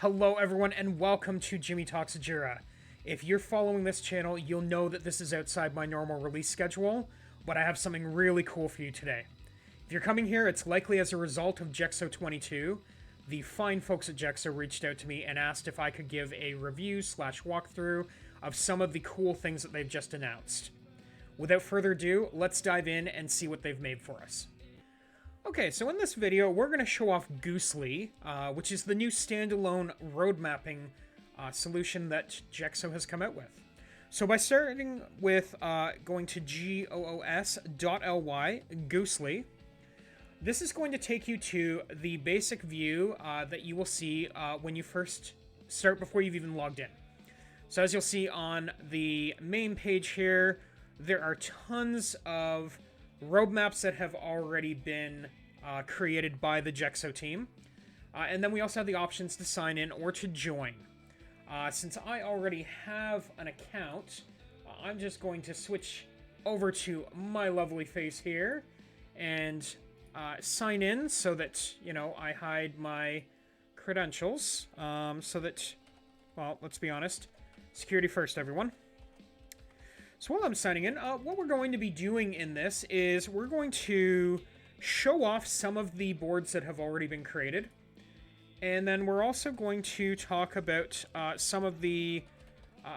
Hello everyone and welcome to Jimmy Talks Jira. If you're following this channel, you'll know that this is outside my normal release schedule, but I have something really cool for you today. If you're coming here, it's likely as a result of Jexo 22. The fine folks at Jexo reached out to me and asked if I could give a review / walkthrough of some of the cool things that they've just announced. Without further ado, let's dive in and see what they've made for us. Okay, so in this video, we're going to show off Goosly, which is the new standalone road mapping solution that Jexo has come out with. So by starting with going to goos.ly, Goosly, this is going to take you to the basic view that you will see when you first start before you've even logged in. So as you'll see on the main page here, there are tons of road maps that have already been created by the Jexo team. And then we also have the options to sign in or to join. Since I already have an account, I'm just going to switch over to my lovely face here and sign in so that, you know, I hide my credentials. So that, well, let's be honest, security first, everyone. So while I'm signing in, what we're going to be doing in this is we're going to show off some of the boards that have already been created. And then we're also going to talk about some of the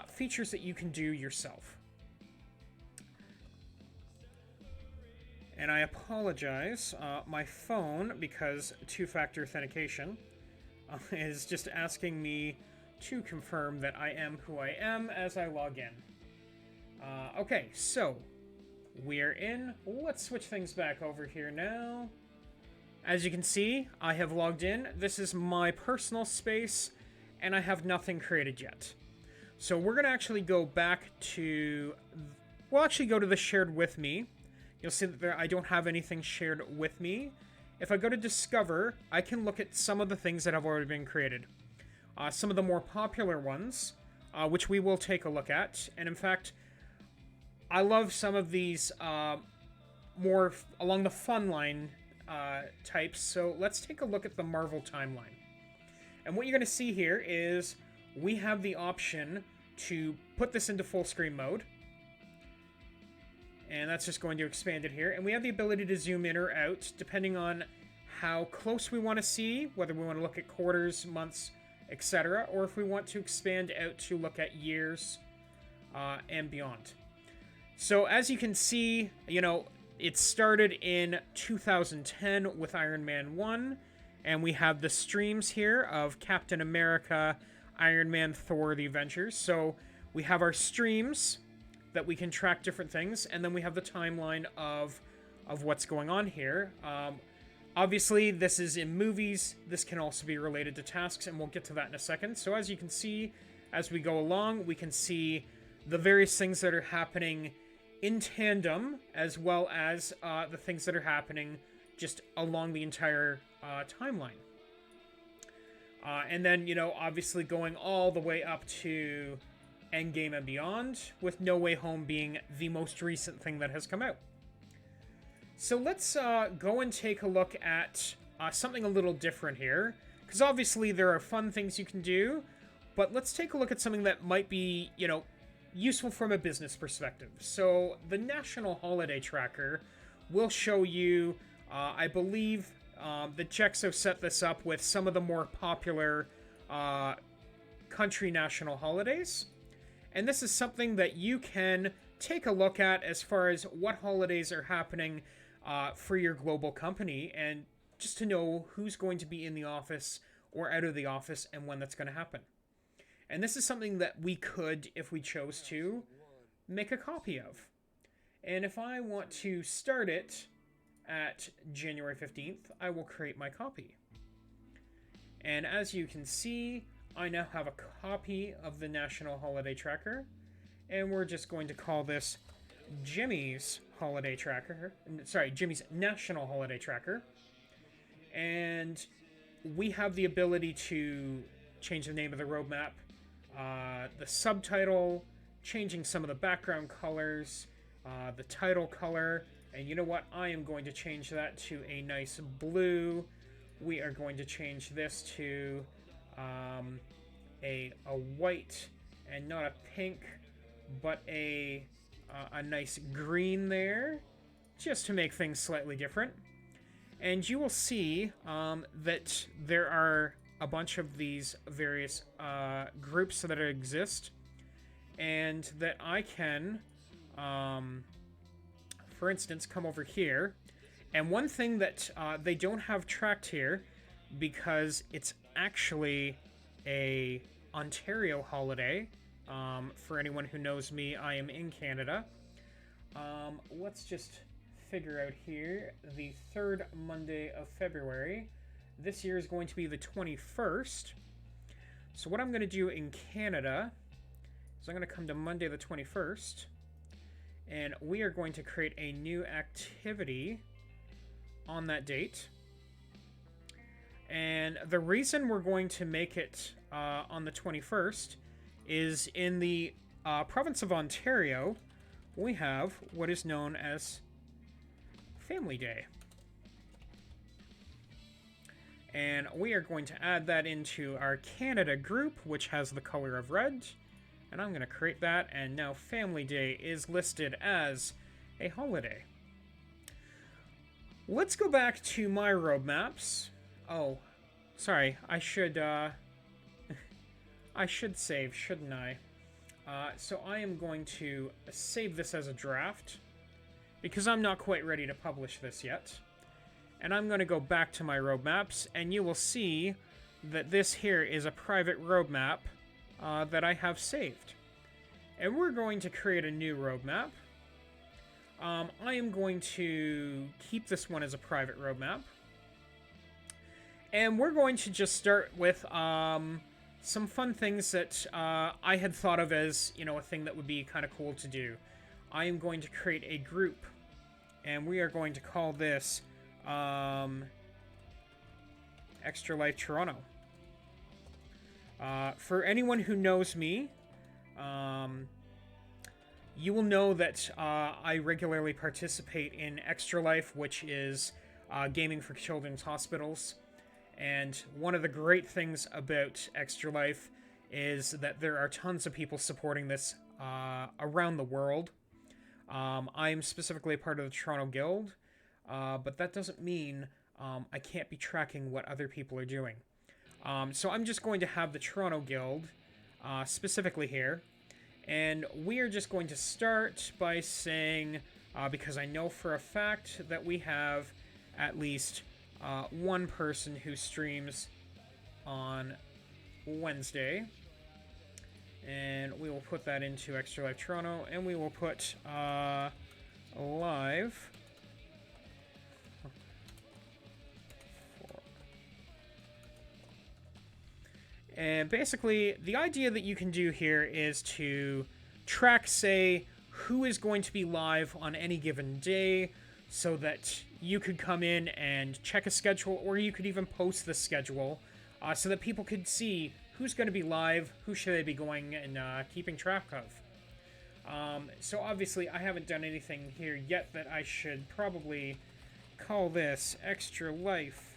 features that you can do yourself. And I apologize, my phone, because two-factor authentication, is just asking me to confirm that I am who I am as I log in. Okay, so we're in. Let's switch things back over here now. As you can see, I have logged in. This is my personal space, and I have nothing created yet. So we're going to actually go back to... We'll actually go to the shared with me. You'll see that I don't have anything shared with me. If I go to Discover, I can look at some of the things that have already been created. Some of the more popular ones, which we will take a look at. And in fact, I love some of these more along the fun line types, so let's take a look at the Marvel timeline. And what you're going to see here is we have the option to put this into full screen mode. And that's just going to expand it here. And we have the ability to zoom in or out, depending on how close we want to see, whether we want to look at quarters, months, etc., or if we want to expand out to look at years and beyond. So as you can see, you know, it started in 2010 with Iron Man 1, and we have the streams here of Captain America, Iron Man, Thor, the Avengers. So we have our streams that we can track different things, and then we have the timeline of what's going on here. Obviously, this is in movies. This can also be related to tasks, and we'll get to that in a second. So as you can see, as we go along, we can see the various things that are happening in tandem, as well as the things that are happening just along the entire timeline. And then, you know, obviously going all the way up to Endgame and beyond, with No Way Home being the most recent thing that has come out. So let's go and take a look at something a little different here, because obviously there are fun things you can do, but let's take a look at something that might be, you know, useful from a business perspective. So the National Holiday Tracker will show you, I believe that Jexo set this up with some of the more popular country national holidays. And this is something that you can take a look at as far as what holidays are happening for your global company, and just to know who's going to be in the office or out of the office and when that's going to happen. And this is something that we could, if we chose to, make a copy of. And if I want to start it at January 15th, I will create my copy. And as you can see, I now have a copy of the National Holiday Tracker. And we're just going to call this Jimmy's Holiday Tracker. Sorry, Jimmy's National Holiday Tracker. And we have the ability to change the name of the roadmap, the subtitle, changing some of the background colors, the title color, and you know what? I am going to change that to a nice blue. We are going to change this to a white and not a pink, but a nice green there, just to make things slightly different. And you will see that there are a bunch of these various groups that exist, and that I can, for instance, come over here. And one thing that they don't have tracked here, because it's actually a Ontario holiday. For anyone who knows me, I am in Canada. Let's just figure out here. The third Monday of February. This year is going to be the 21st. So what I'm going to do in Canada is I'm going to come to Monday the 21st. And we are going to create a new activity on that date. And the reason we're going to make it on the 21st is in the province of Ontario, we have what is known as Family Day. And we are going to add that into our Canada group, which has the color of red. And I'm going to create that, and now Family Day is listed as a holiday. Let's go back to my roadmaps. Oh, sorry, I should save, shouldn't I? So I am going to save this as a draft, because I'm not quite ready to publish this yet. And I'm going to go back to my roadmaps, and you will see that this here is a private roadmap that I have saved. And we're going to create a new roadmap. I am going to keep this one as a private roadmap. And we're going to just start with some fun things that I had thought of as, a thing that would be kind of cool to do. I am going to create a group, and we are going to call this Extra Life Toronto. For anyone who knows me, you will know that I regularly participate in Extra Life, which is gaming for children's hospitals. And one of the great things about Extra Life is that there are tons of people supporting this around the world. I'm specifically a part of the Toronto Guild, but that doesn't mean I can't be tracking what other people are doing. So I'm just going to have the Toronto Guild specifically here. And we are just going to start by saying, because I know for a fact that we have at least one person who streams on Wednesday. And we will put that into Extra Life Toronto, and we will put live. And basically, the idea that you can do here is to track, say, who is going to be live on any given day, so that you could come in and check a schedule, or you could even post the schedule, so that people could see who's going to be live, who should they be going and keeping track of. So obviously, I haven't done anything here yet that I should probably call this Extra Life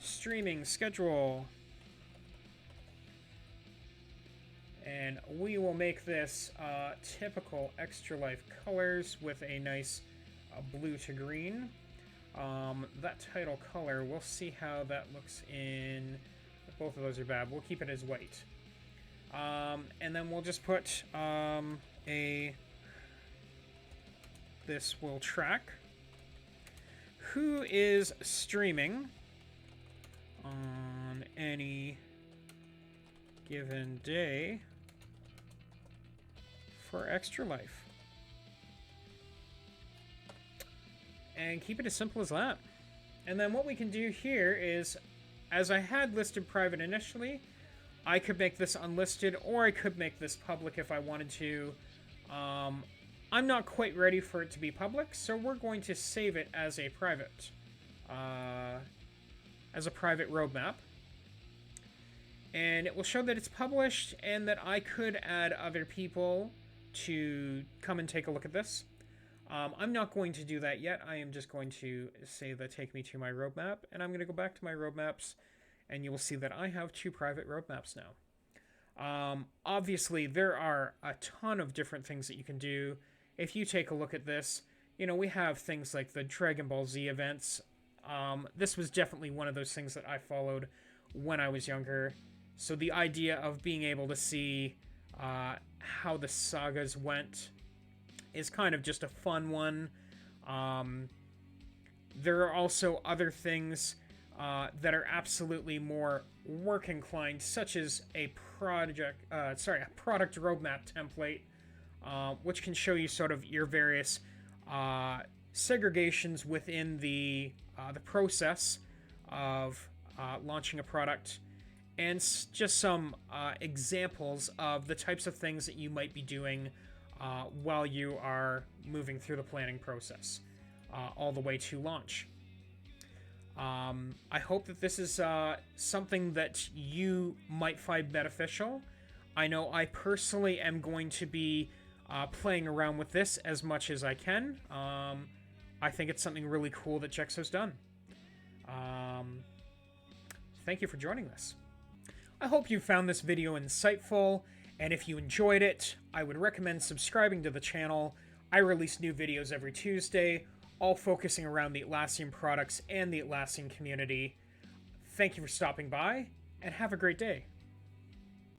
Streaming Schedule. And we will make this typical Extra Life colors with a nice blue to green. That title color, we'll see how that looks in... Both of those are bad. We'll keep it as white. And then we'll just put this will track who is streaming on any given day for Extra Life. And keep it as simple as that. And then what we can do here is, as I had listed private initially, I could make this unlisted, or I could make this public if I wanted to. I'm not quite ready for it to be public, so we're going to save it as a private roadmap. And it will show that it's published, and that I could add other people to come and take a look at this. I'm not going to do that yet. I am just going to say that take me to my roadmap, and I'm going to go back to my roadmaps, and you will see that I have 2 private roadmaps now. Obviously, there are a ton of different things that you can do. If you take a look at this, we have things like the Dragon Ball Z events. This was definitely one of those things that I followed when I was younger. So the idea of being able to see how the sagas went is kind of just a fun one. There are also other things that are absolutely more work inclined, such as a product roadmap template, which can show you sort of your various segregations within the process of launching a product, and just some examples of the types of things that you might be doing while you are moving through the planning process, all the way to launch. I hope that this is something that you might find beneficial. I know I personally am going to be playing around with this as much as I can. I think it's something really cool that Jexo's done. Thank you for joining this. I hope you found this video insightful, and if you enjoyed it, I would recommend subscribing to the channel. I release new videos every Tuesday, all focusing around the Atlassian products and the Atlassian community. Thank you for stopping by, and have a great day.